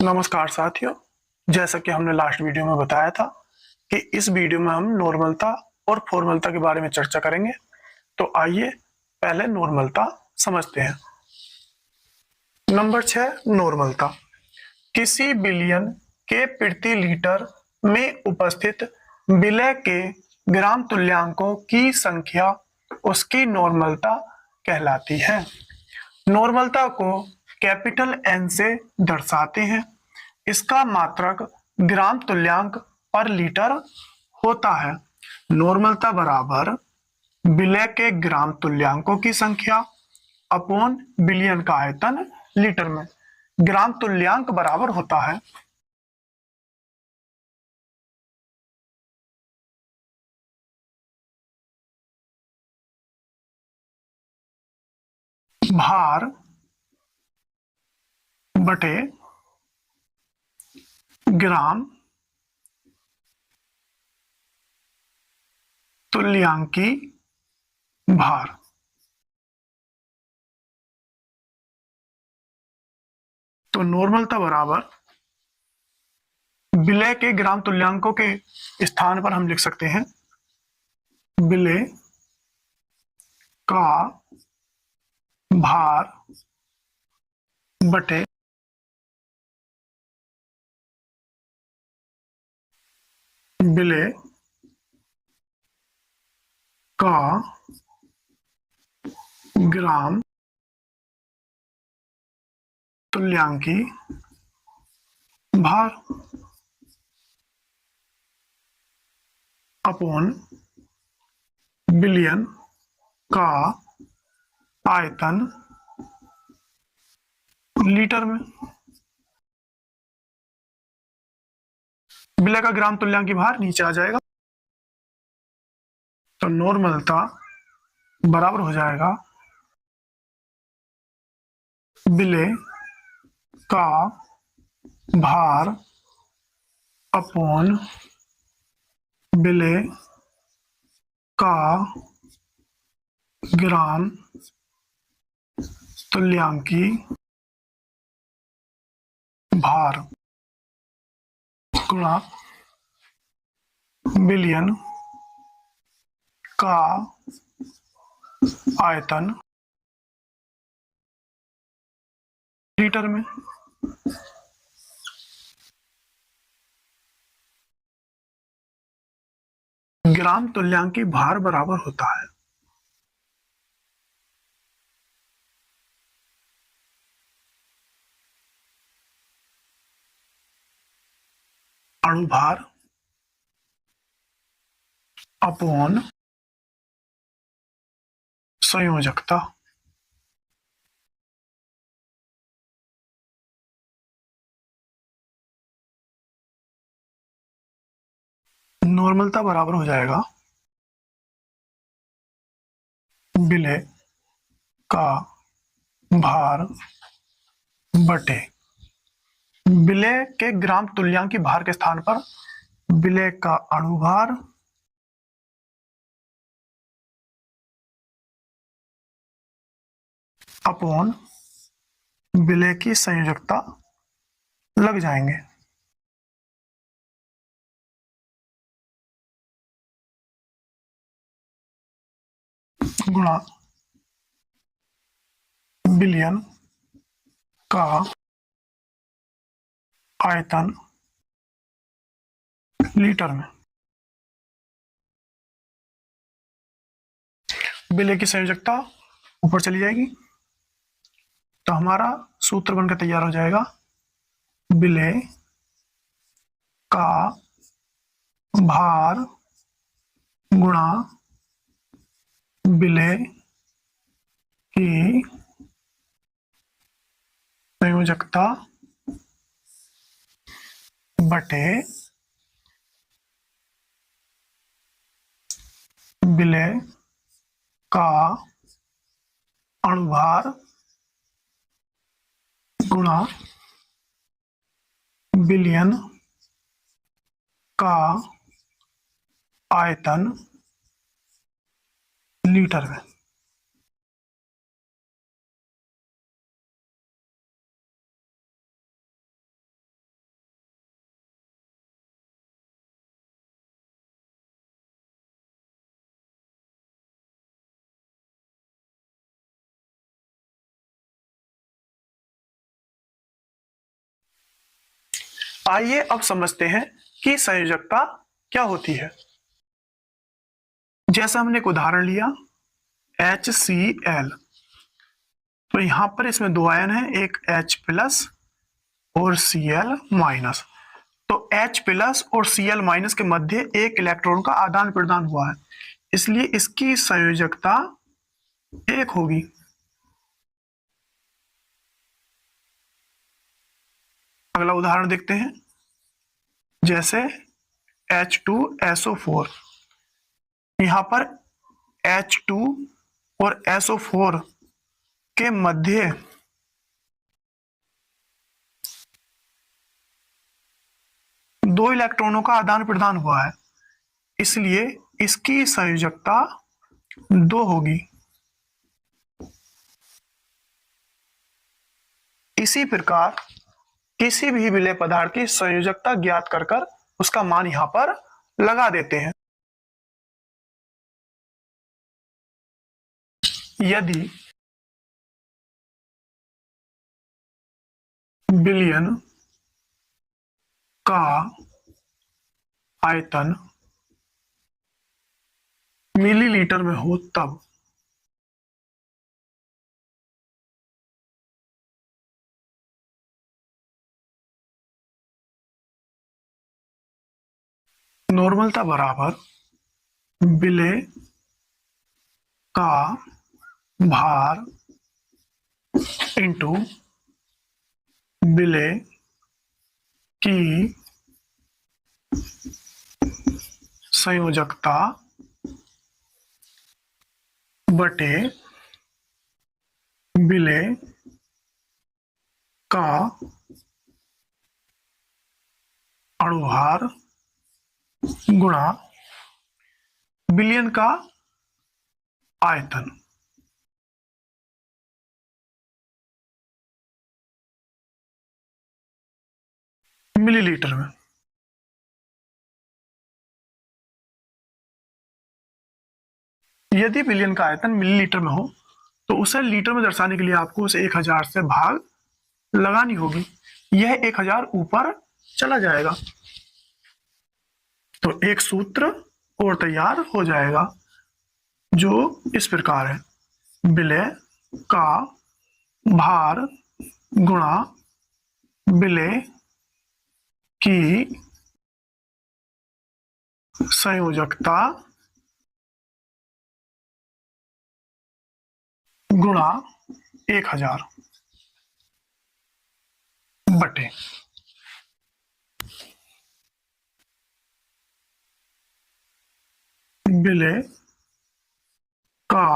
नमस्कार साथियों। जैसा कि हमने लास्ट वीडियो में बताया था कि इस वीडियो में हम नॉर्मलता और फॉर्मलता के बारे में चर्चा करेंगे। तो आइए पहले नॉर्मलता समझते हैं। नंबर 6, नॉर्मलता। किसी बिलियन के प्रति लीटर में उपस्थित विलय के ग्राम तुल्यांकों की संख्या उसकी नॉर्मलता कहलाती है। नॉर्मलता को कैपिटल एन से दर्शाते हैं। इसका मात्रक ग्राम तुल्यांक पर लीटर होता है। नॉर्मलता बराबर विलय के ग्राम तुल्यांकों की संख्या अपॉन बिलियन का आयतन लीटर में। ग्राम तुल्यांक बराबर होता है भार बटे ग्राम तुल्यांकी भार। तो नॉर्मलता बराबर विलय के ग्राम तुल्यांकों के स्थान पर हम लिख सकते हैं विलय का भार बटे विलय का ग्राम तुल्यांकी भार अपॉन बिलियन का आयतन लीटर में। विलय का ग्राम तुल्यांकी भार नीचे आ जाएगा, तो नॉर्मलता बराबर हो जाएगा विलय का भार अपॉन विलय का ग्राम तुल्यांकी भार गुणा बिलियन का आयतन लीटर में। ग्राम तुल्यांकी भार बराबर होता है अणुभार अपॉन संयोजकता। नॉर्मलता बराबर हो जाएगा विलय का भार बटे विलय के ग्राम तुल्यांकी भार के स्थान पर विलय का अणुभार अपॉन विलय की संयोजकता लग जाएंगे। गुणा बिलियन का आयतन लीटर में। विलय की संयोजकता ऊपर चली जाएगी, तो हमारा सूत्र बनकर तैयार हो जाएगा विलय का भार गुणा विलय की संयोजकता बटे विलय का अणुभार गुणा बिलियन का आयतन लीटर में। आइए अब समझते हैं कि संयोजकता क्या होती है। जैसा हमने एक उदाहरण लिया HCl, तो यहां पर इसमें दो आयन है, एक H प्लस और Cl माइनस। तो H प्लस और Cl माइनस के मध्य एक इलेक्ट्रॉन का आदान प्रदान हुआ है, इसलिए इसकी संयोजकता 1 होगी। अगला उदाहरण देखते हैं, जैसे H2SO4, यहां पर H2 और SO4 के मध्य दो इलेक्ट्रॉनों का आदान प्रदान हुआ है, इसलिए इसकी संयोजकता 2 होगी। इसी प्रकार किसी भी विलेय पदार्थ की संयोजकता ज्ञात कर कर उसका मान यहां पर लगा देते हैं। यदि विलयन का आयतन मिलीलीटर में हो तब नॉर्मलता बराबर विलेय का भार इंटू विलेय की संयोजकता बटे विलेय का अणुभार गुणा विलयन का आयतन। मिलीलीटर में। यदि विलयन का आयतन मिलीलीटर में हो तो उसे लीटर में दर्शाने के लिए आपको उसे 1000 से भाग लगानी होगी। यह 1000 ऊपर चला जाएगा तो एक सूत्र और तैयार हो जाएगा, जो इस प्रकार है, विलेय का भार गुणा विलेय की संयोजकता गुणा 1000 बटे विलेय का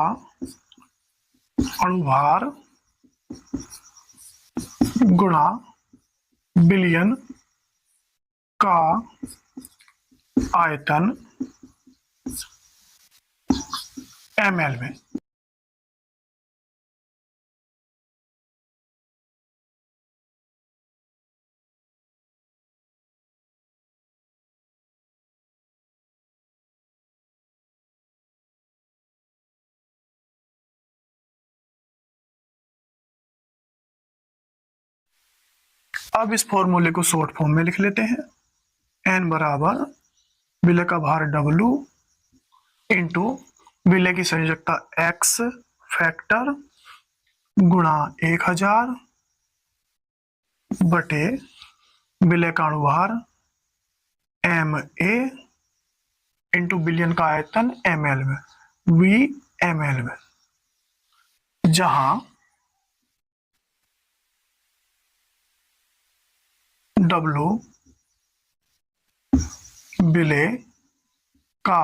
अणुभार गुणा विलयन का आयतन ml में। अब इस फॉर्मूले को शॉर्ट फॉर्म में लिख लेते हैं। n बराबर विलेय का भार W इंटू विलेय की संयोजकता x फैक्टर गुणा 1000 बटे विलेय का अणुभार Ma इंटू विलयन का आयतन ml में, Vml में, जहां W विलेय का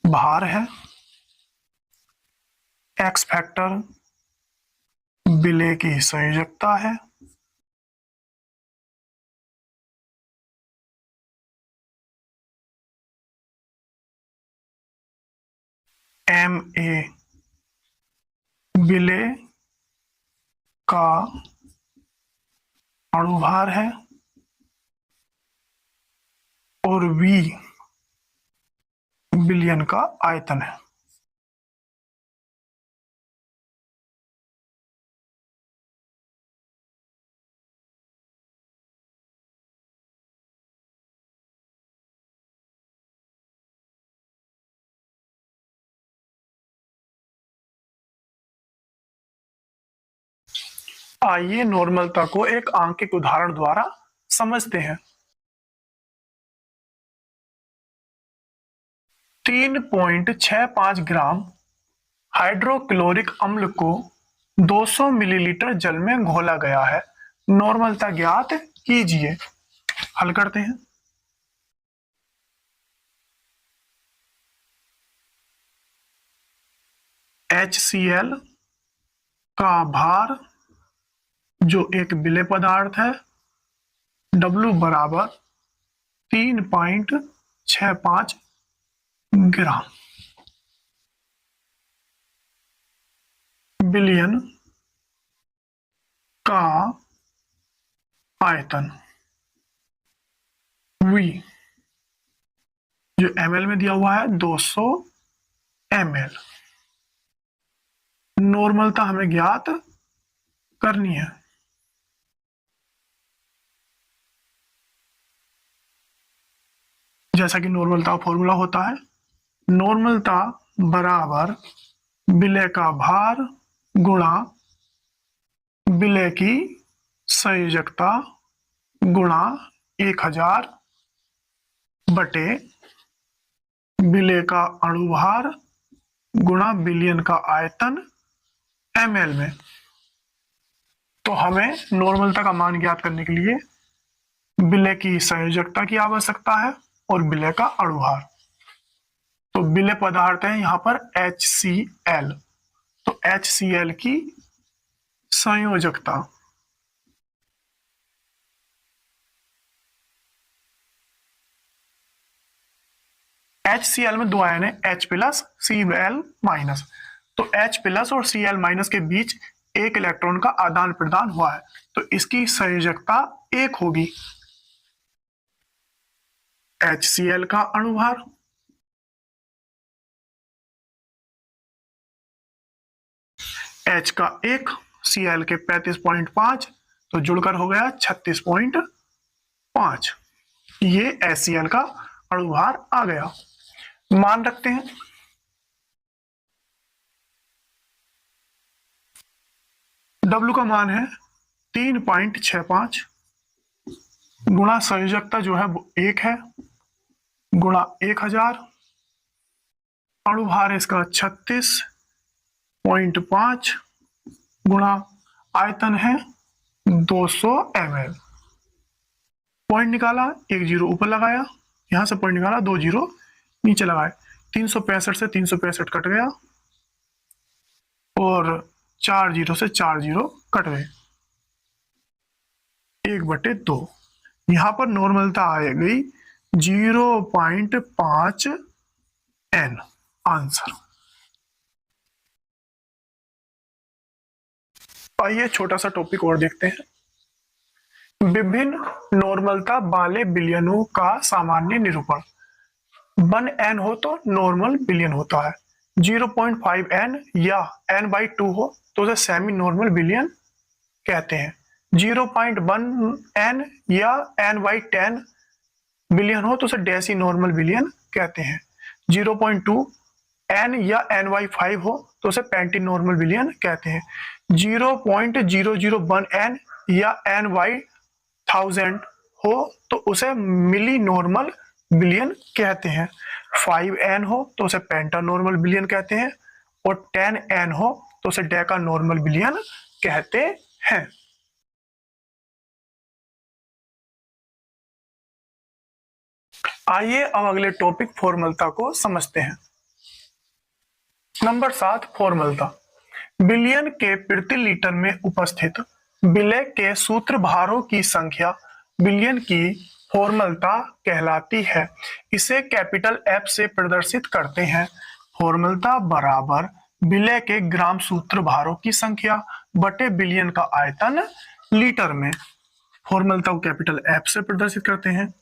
भार है, x फैक्टर विलेय की संयोजकता है, Ma विलेय का अणुभार है और V विलयन का आयतन है। आइए नॉर्मलता को एक आंकिक उदाहरण द्वारा समझते हैं। 3.65 ग्राम हाइड्रोक्लोरिक अम्ल को 200 मिलीलीटर जल में घोला गया है, नॉर्मलता ज्ञात कीजिए। हल करते हैं। HCl का भार जो एक विलेय पदार्थ है, W बराबर 3.65 ग्राम। बिलियन का आयतन V जो ml में दिया हुआ है 200 ml। नॉर्मलता हमें ज्ञात करनी है। जैसा कि नॉर्मलता का फॉर्मूला होता है, नॉर्मलता बराबर विलेय का भार गुणा विलेय की संयोजकता गुणा 1000 बटे विलेय का अणुभार गुणा बिलियन का आयतन ml में। तो हमें नॉर्मलता का मान ज्ञात करने के लिए विलेय की संयोजकता की आवश्यकता है और विलेय का अणुभार। तो विलेय पदार्थ है यहाँ पर HCl, तो HCl की संयोजकता HCl में दो आयन है, H प्लस Cl माइनस। तो H प्लस और Cl माइनस के बीच एक इलेक्ट्रॉन का आदान प्रदान हुआ है, तो इसकी संयोजकता 1 होगी। HCl का अणुभार H का 1, Cl के 35.5, तो जुड़कर हो गया 36.5। ये HCl का अणुभार आ गया। मान रखते हैं। W का मान है 3.65 गुणा संयोजकता जो है वो 1 है गुणा 1000, अणुभार इसका 36.5 गुणा आयतन है 200 ml। पॉइंट निकाला, एक जीरो ऊपर लगाया, यहां से पॉइंट निकाला, 2 जीरो नीचे लगाए, 365 से 365 कट गया और 4 जीरो से 4 जीरो कट गए, 1/2। यहां पर नॉर्मलता आ गई 0.5 n आंसर। आइए छोटा सा टॉपिक और देखते हैं। विभिन्न नॉर्मलता वाले बिलियनों का सामान्य निरूपण। 1n हो तो नॉर्मल बिलियन होता है, 0.5n या n/2 हो तो उसे सेमी नॉर्मल बिलियन कहते हैं, 0.1n या n/10 बिलियन हो तो उसे डेसी नॉर्मल बिलियन कहते हैं, 0.2n या n/5 हो तो उसे पेंटी नॉर्मल बिलियन कहते हैं, 0.001n या n/1000 हो तो उसे मिली नॉर्मल बिलियन कहते हैं, 5n हो तो उसे पेंटा नॉर्मल बिलियन कहते हैं और 10n हो तो उसे डेका नॉर्मल बिलियन कहते हैं। आइए अब अगले टॉपिक फॉर्मलता को समझते हैं। नंबर 7 फॉर्मलता। बिलियन के प्रति लीटर में उपस्थित विलेय के सूत्र भारों की संख्या बिलियन की फॉर्मलता कहलाती है। इसे कैपिटल F से प्रदर्शित करते हैं। फॉर्मलता बराबर विलेय के ग्राम सूत्र भारों की संख्या बटे बिलियन का आयतन लीटर में। फॉर्मलता को कैपिटल F से प्रदर्शित करते हैं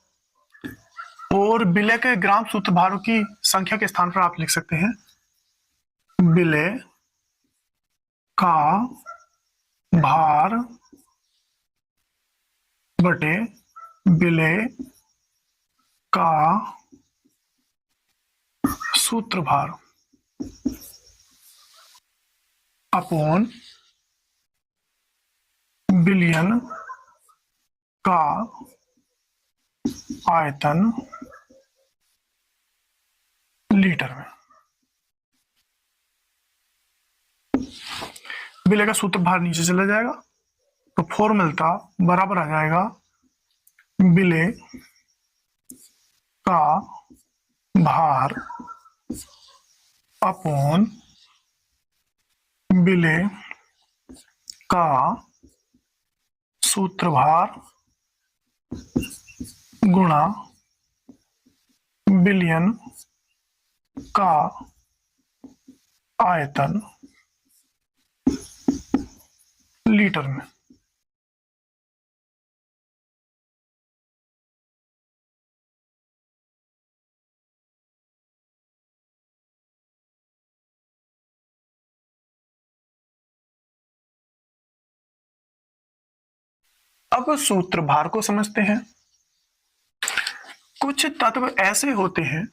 और विलेय के ग्राम सूत्र भारों की संख्या के स्थान पर आप लिख सकते हैं विलेय का भार बटे विलेय का सूत्र भार अपॉन बिलियन का आयतन लीटर में। बिले का सूत्र भार नीचे चला जाएगा, तो फॉर्मूला बराबर आ जाएगा बिले का भार अपॉन बिले का सूत्र भार गुणा बिलियन का आयतन लीटर में। अब सूत्र भार को समझते हैं। कुछ तत्व ऐसे होते हैं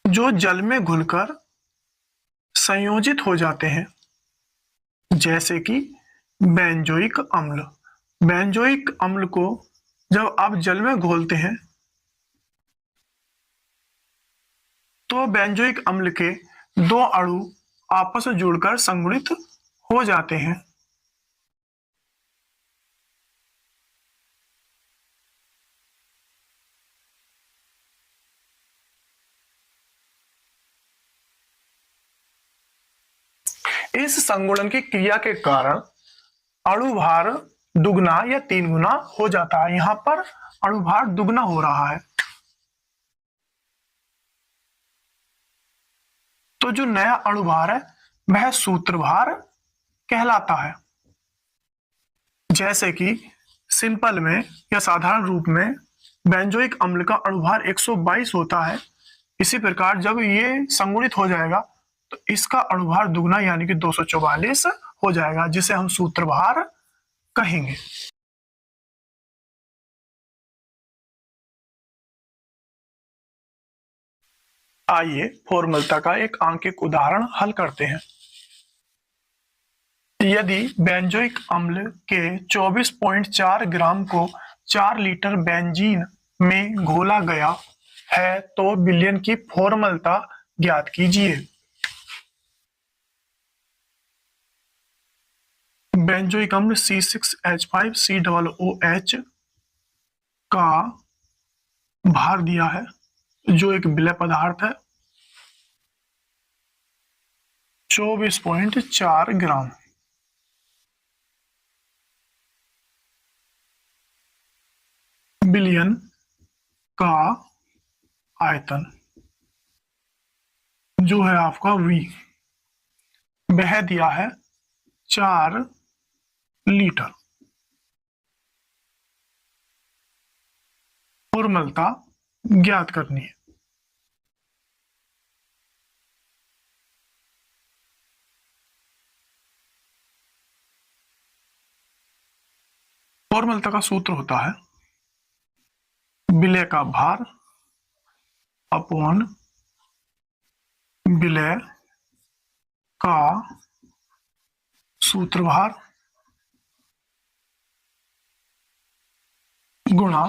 जो जल में घुलकर संयोजित हो जाते हैं, जैसे कि बेंजोइक अम्ल। बेंजोइक अम्ल को जब आप जल में घोलते हैं तो बेंजोइक अम्ल के दो अणु आपस में जुड़कर संगुणित हो जाते हैं। इस संगुणन की क्रिया के कारण अणु भार दुगना या 3 गुना हो जाता है। यहां पर अणु भार दुगना हो रहा है, तो जो नया अणु भार है वह सूत्र भार कहलाता है। जैसे कि सिंपल में या साधारण रूप में बेंजोइक अम्ल का अणु भार 122 होता है, इसी प्रकार जब ये संगुणित हो जाएगा तो इसका अणु भार दुगना यानी कि 244 हो जाएगा, जिसे हम सूत्र भार कहेंगे। आइए फॉर्मूला का एक आंकिक उदाहरण हल करते हैं। यदि बेंजोइक अम्ल के 24.4 ग्राम को 4 लीटर बेंजीन में घोला गया है तो बिलियन की फॉर्मूला ज्ञात कीजिए। बेंजोइक अम्ल C6H5COOH का भार दिया है, जो एक विलय पदार्थ है, 24.4 ग्राम। बिलियन का आयतन जो है आपका V, वह दिया है 4 लीटर। फॉर्मूला ज्ञात करनी है। फॉर्मूला का सूत्र होता है विलय का भार अपॉन विलय का सूत्र भार गुणा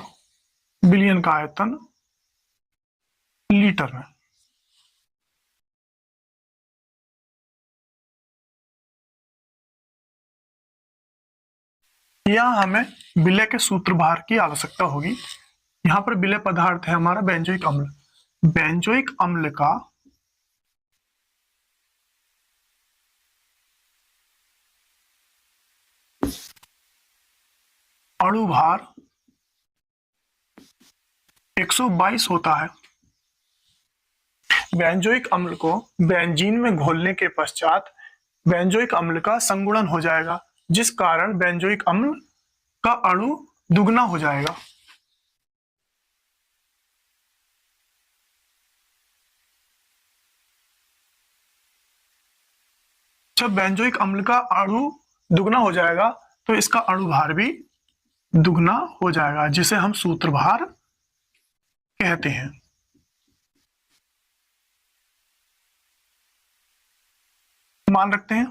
बिलियन का आयतन लीटर में। यहां हमें विलय के सूत्र भार की आवश्यकता होगी। यहां पर विलय पदार्थ है हमारा बेंजोइक अम्ल। बेंजोइक अम्ल का अणु भार 122 होता है। बेंजोइक अम्ल को बेंजीन में घोलने के पश्चात बेंजोइक अम्ल का संगुणन हो जाएगा, जिस कारण बेंजोइक अम्ल का अणु दुगना हो जाएगा। जब बेंजोइक अम्ल का अणु दुगना हो जाएगा तो इसका अणु भार भी दुगना हो जाएगा, जिसे हम सूत्र भार कहते हैं। मान रखते हैं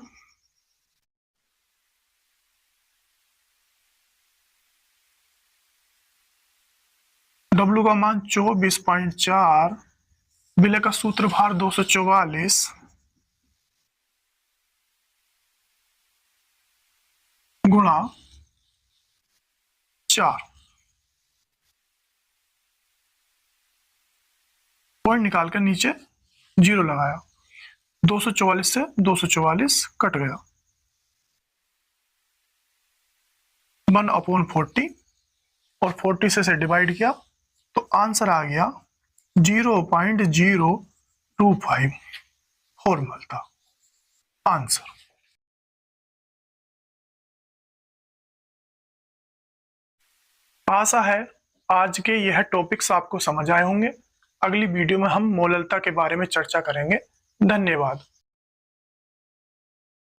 W का मान 24.4, विलय का सूत्र भार 244 गुणा 4। पॉइंट निकालकर नीचे 0 लगाया, 244 से 244 कट गया, 1/40 और 40 से डिवाइड किया तो आंसर आ गया 0.025 फॉर्मल था आंसर। आशा है आज के यह टॉपिक्स आपको समझ आए होंगे। अगली वीडियो में हम मोललता के बारे में चर्चा करेंगे। धन्यवाद।